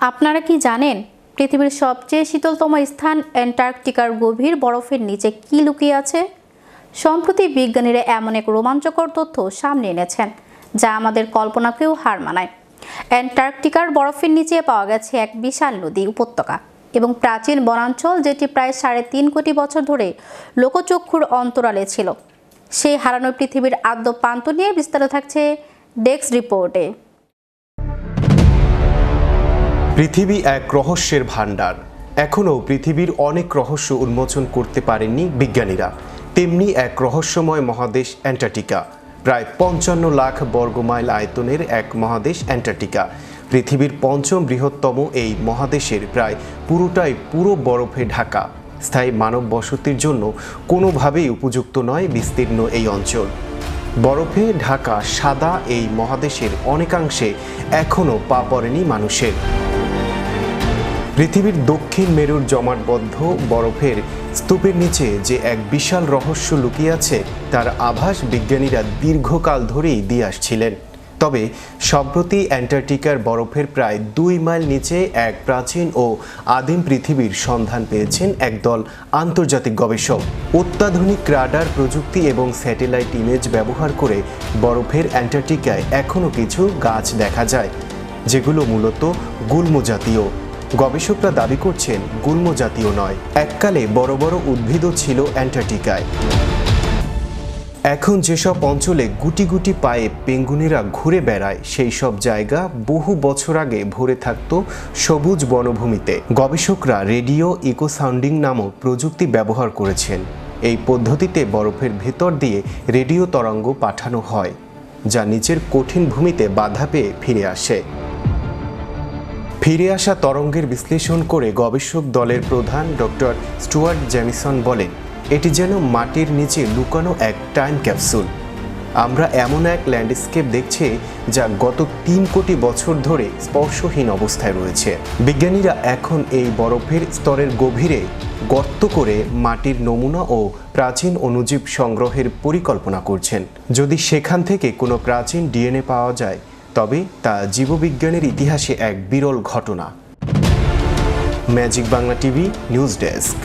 আপনারা কি জানেন পৃথিবীর সবচেয়ে শীতলতম স্থান অ্যান্টার্কটিকার গভীর বরফের নিচে কি লুকিয়ে আছে? সম্প্রতি বিজ্ঞানীরা এমন এক রোমাঞ্চকর তথ্য সামনে এনেছেন যা আমাদের কল্পনাকেও হার মানায়। অ্যান্টার্কটিকার বরফের নিচে পাওয়া গেছে এক বিশাল নদী উপত্যকা এবং প্রাচীন বনাঞ্চল, যেটি প্রায় 3.5 কোটি বছর ধরে লোকচক্ষুর অন্তরালে ছিল। সেই হারানো পৃথিবীর আদ্য প্রান্ত নিয়ে বিস্তারিত থাকছে ডেস্ক রিপোর্টে। পৃথিবী এক রহস্যের ভাণ্ডার। এখনও পৃথিবীর অনেক রহস্য উন্মোচন করতে পারেননি বিজ্ঞানীরা। তেমনি এক রহস্যময় মহাদেশ অ্যান্টার্কটিকা। প্রায় 55 লাখ বর্গমাইল আয়তনের এক মহাদেশ অ্যান্টার্কটিকা। পৃথিবীর 5ম বৃহত্তম এই মহাদেশের প্রায় পুরোটাই বরফে ঢাকা। স্থায়ী মানব বসতির জন্য কোনোভাবেই উপযুক্ত নয় বিস্তীর্ণ এই অঞ্চল। বরফে ঢাকা সাদা এই মহাদেশের অনেকাংশে এখনও পা পড়েনি মানুষের। পৃথিবীর দক্ষিণ মেরুর জমাটবদ্ধ বরফের স্তূপের নিচে যে এক বিশাল রহস্য লুকিয়ে আছে তার আভাস বিজ্ঞানীরা দীর্ঘকাল ধরেই দিয়ে আসছিলেন। তবে সম্প্রতি অ্যান্টার্কটিকার বরফের প্রায় 2 মাইল নিচে এক প্রাচীন ও আদিম পৃথিবীর সন্ধান পেয়েছেন একদল আন্তর্জাতিক গবেষক। অত্যাধুনিক রাডার প্রযুক্তি এবং স্যাটেলাইট ইমেজ ব্যবহার করে বরফের অ্যান্টার্কটিকায় এখনও কিছু গাছ দেখা যায়, যেগুলো মূলত গুল্ম জাতীয়। গবেষকরা দাবি করছেন গুল্ম জাতীয় নয়, এককালে বড় বড় উদ্ভিদও ছিল অ্যান্টার্কটিকায়। এখন যেসব অঞ্চলে গুটি গুটি পায়ে পেঙ্গুনেরা ঘুরে বেড়ায়, সেই সব জায়গা বহু বছর আগে ভরে থাকত সবুজ বনভূমিতে। গবেষকরা রেডিও ইকো সাউন্ডিং নামক প্রযুক্তি ব্যবহার করেছেন। এই পদ্ধতিতে বরফের ভেতর দিয়ে রেডিও তরঙ্গ পাঠানো হয়, যা নিচের কঠিন ভূমিতে বাধা পেয়ে ফিরে আসে। ফিরে আসা তরঙ্গের বিশ্লেষণ করে গবেষক দলের প্রধান ডক্টর স্টুয়ার্ট জ্যামিসন বলেন, এটি যেন মাটির নিচে লুকানো এক টাইম ক্যাপসুল। আমরা এমন এক ল্যান্ডস্কেপ দেখছি যা গত 3 কোটি বছর ধরে স্পর্শহীন অবস্থায় রয়েছে। বিজ্ঞানীরা এখন এই বরফের স্তরের গভীরে গর্ত করে মাটির নমুনা ও প্রাচীন অণুজীব সংগ্রহের পরিকল্পনা করছেন। যদি সেখান থেকে কোনো প্রাচীন ডিএনএ পাওয়া যায়, তবে তা জীববিজ্ঞানের ইতিহাসে এক বিরল ঘটনা। Magic Bangla TV news desk.